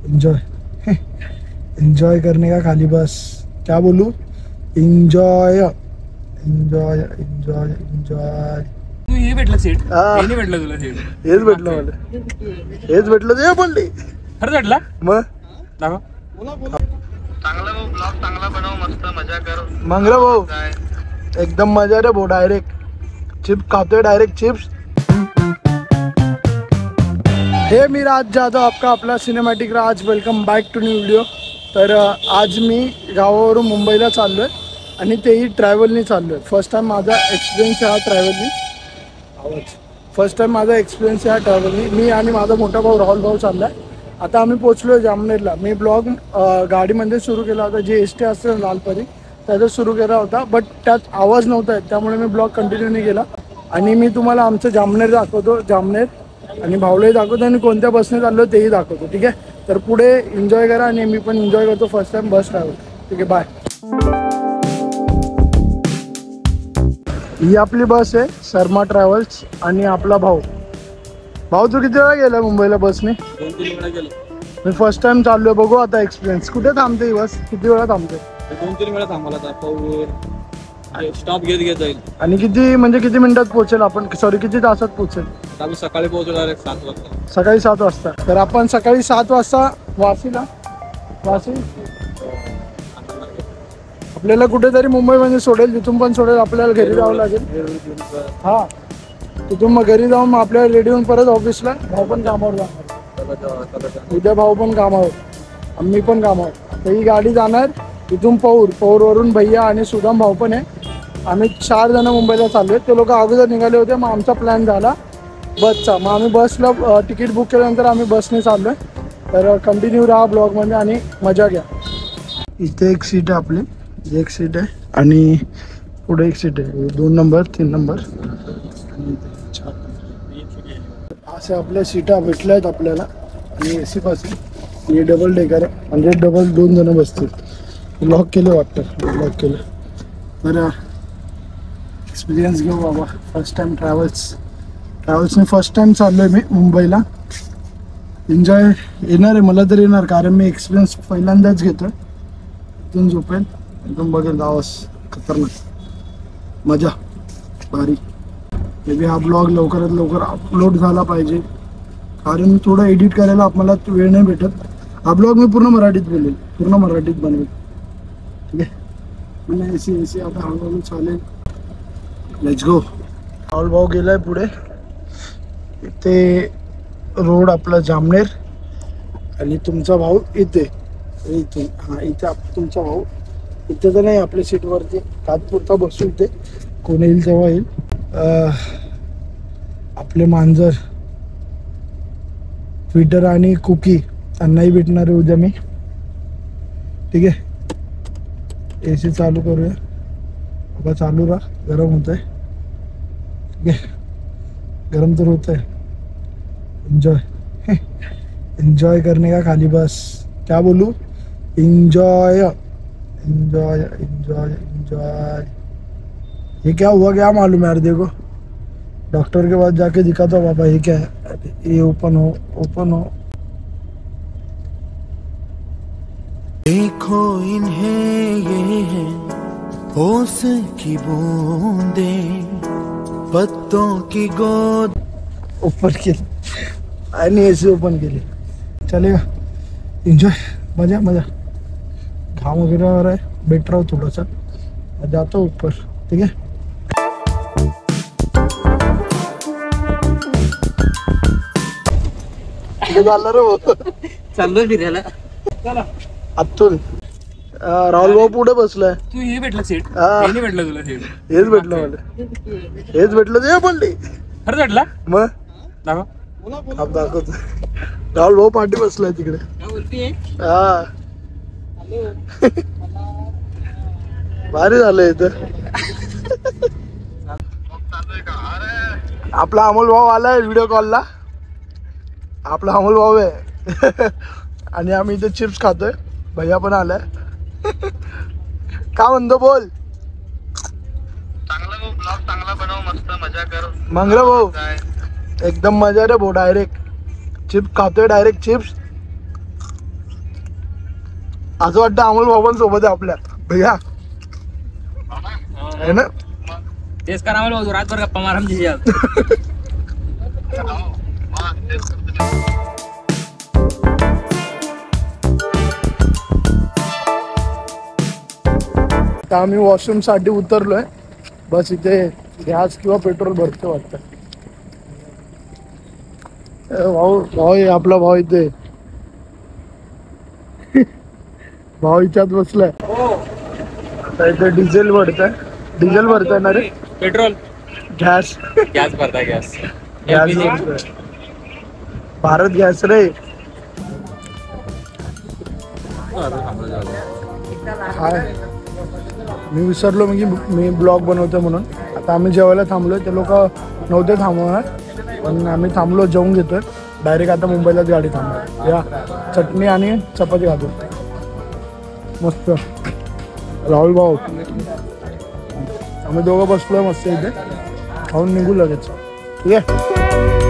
Enjoy enjoy करने का खाली बस. क्या बोलू? Enjoy enjoy enjoy enjoy. तू हे भेटलं सीट? हे नाही भेटलं तुला सीट? हेच भेटलं मला. हेच भेटलं ते बोलली. खरंच भेटला? मग दाखव. चांगला भाऊ ब्लॉग चांगला बनव मस्त मजा कर. मंगरा भाऊ एकदम मजा रे भाऊ. डायरेक्ट चिप्स खातोय. Direct chips. हे मी राज जाधव आपका आपला cinematic Raj. Welcome back to new video. तर आज मी गावावरून मुंबईला चाललो आहे आणि तेही ट्रॅव्हलनी चाललो आहे. फर्स्ट टाईम माझा एक्सपिरियन्स आहे हा ट्रॅव्हलनी. फर्स्ट टाईम माझा एक्सपिरियन्स आहे हा ट्रॅव्हलनी. मी आणि माझा मोठा भाऊ राहुल भाऊ चालला आहे. आता आम्ही पोचलो आहे जामनेरला. मी ब्लॉग गाडीमध्ये सुरू केला होता. जे एस टी असते लालपरी त्याचा सुरू केला होता. बट त्यात आवाज नव्हता येत त्यामुळे मी ब्लॉग कंटिन्यू नाही केला. आणि मी तुम्हाला आमचं जामनेर दाखवतो. जामनेर आणि भावलाही दाखवतो आणि कोणत्या बसने चाललो तेही दाखवतो. ठीक आहे. तर पुढे एन्जॉय करा आणि मी पण एन्जॉय करतो फर्स्ट टाइम बस ट्रॅव्हल. ठीक आहे. बाय. ही आपली बस आहे शर्मा ट्रॅव्हल्स आणि आपला भाऊ. भाऊ तू किती वेळा गेला मुंबईला बसने? 2-3 वेळा गेलो. मी फर्स्ट टाइम चाललोय. बघू आता एक्सपिरियन्स. कुठे थांबते ही बस? किती वेळा थांबते? 2-3 वेळा थांबला आता. स्टॉप घेत जाईल. आणि किती म्हणजे किती मिनिटात पोहोचेल आपण? सॉरी किती तासात पोहोचेल? आम्ही सकाळी पोहोचलो डायरेक्ट 7 वाजता. सकाळी 7 वाजता. तर आपण सकाळी 7 वाजता वाशीला. वाशी आपल्याला कुठेतरी मुंबईमध्ये सोडेल. तिथून पण सोडेल. आपल्याला घरी जावं लागेल. हा तिथून मग घरी जाऊन मग आपल्याला रेडी होऊन परत ऑफिसला. भाऊ पण कामावर जाणार. उद्या भाऊ पण कामावर. मी पण कामावर. तर ही गाडी जाणार इथून पौरवरून भैया आणि सुदाम भाऊ पण आहे. आम्ही 4 जण मुंबईला चाललो आहे. ते लोक अगोदर निघाले होते. मग आमचा प्लॅन झाला बसचा. मग आम्ही बसला तिकीट बुक केल्यानंतर आम्ही बसने चाललो आहे. तर कंटिन्यू राहा ब्लॉगमध्ये आणि मजा घ्या. इथे एक सीट आहे आपली. एक सीट आहे आणि पुढे एक सीट आहे. 2 नंबर 3 नंबर असे आपल्या सीटा भेटल्या आहेत आपल्याला. आणि ए सी पासून हे डबल डेकर आहे म्हणजे डबल 2 जण बसतील. लॉक केलं वाटतं. लॉक केलं. तर एक्सपिरियन्स घेऊ बाबा. फर्स्ट टाइम ट्रॅव्हल्सने फर्स्ट टाइम चाललो आहे मी मुंबईला. एन्जॉय येणार आहे मला तर येणार कारण मी एक्सपिरियन्स पहिल्यांदाच घेतो. इथून झोपेल एकदम बघेल आवाज खतरनाक मजा भारी. मे बी हा ब्लॉग लवकरात लवकर अपलोड झाला पाहिजे कारण थोडं एडिट करायला आपल्याला वेळ नाही भेटत. हा ब्लॉग मी पूर्ण मराठीत बोलेल. पूर्ण मराठीत बनवेल. ठीक आहे. म्हणजे एसी आता हळूहळू चालेल. Let's go. राहुल भाऊ गेलाय पुढे. इथे रोड आपला जामनेर आणि तुमचा भाऊ इथे. इथे हां इथे तुमचा भाऊ इथे तर नाही. आपल्या सीटवरती तात्पुरता बसू. इथे कोण येईल तेव्हा येईल. आपले मांजर ट्विटर आणि कुकी त्यांनाही भेटणार आहे उद्या मी. ठीक आहे. ए सी चालू करूया. बाबा चालू राहा. गरम होत आहे. ठीक आहे. गरम तर होत आहे. एंजॉय करने का खाली बस. क्या बोलू? Enjoy enjoy enjoy enjoy. ये क्या हुआ क्या मालूम यार. देखो डॉक्टर के पास जाके दिखाता हूँ पापा ये क्या है. ये ओपन हो ओपन हो. देखो इन्हें ये है होश की बूंदें पत्तों की गोद. ओपन केली आणि एसी ओपन केली. चलेगा. एंजॉय मजा मजा. घाम वगैरह हो रहा है. बैठ रहा हूँ थोड़ा सा. मैं जाता हूँ ऊपर. ठीक है. चाललोय फिरायला. अतुल राहुल भाऊ पुढे बसलाय. तू हे भेटलं सीट? हे नाही भेटलं तुला सीट? हेच भेटलं मला. हेच भेटलं ते बोलली. खरंच भेटला? मग दाखव. दाखवतो. राहुल भाऊ पाठी बसलाय तिकडे. हा भारी झालं इथं. आपला अमोल भाऊ आलाय व्हिडिओ कॉलला. आपला अमोल भाऊ आहे आणि आम्ही इथे चिप्स खातोय. भैया पण आलाय. का म्हणतो बोल. चांगला भाऊ ब्लॉग चांगला बनव मस्त मजा कर. मंगरा भाऊ एकदम मजा रे भाऊ. डायरेक्ट चिप्स खातोय. Direct chips. असं वाटतं अमोल बाबां सोबत आहे आपल्या भैया है ना. तेच करा मला रातभर गप्पा मारा म्हणजे आता आम्ही वॉशरूम साठी उतरलोय. बस इथे गॅस किंवा पेट्रोल भरतो वाटतं. भाऊ भाऊ आपला भाऊ इथे भाऊ इच्यात बसलाय. आता इथे डिझेल भरताय ना रे. पेट्रोल गॅस गॅस भरता गॅस गॅस भारत गॅस रे. हाय मी विसरलो म्हणजे मी ब्लॉग बनवतो म्हणून. आता आम्ही जेवायला थांबलोय. ते लोक नव्हते थांबवणार पण आम्ही थांबलो जेवून घेतोय. डायरेक्ट आता मुंबईलाच गाडी थांबणार. या चटणी आणि चपाती खातो मस्त. राहुल भाऊ आम्ही दोघं बसलोय मस्त इथे खाऊन निघू लगेच. ठीक आहे.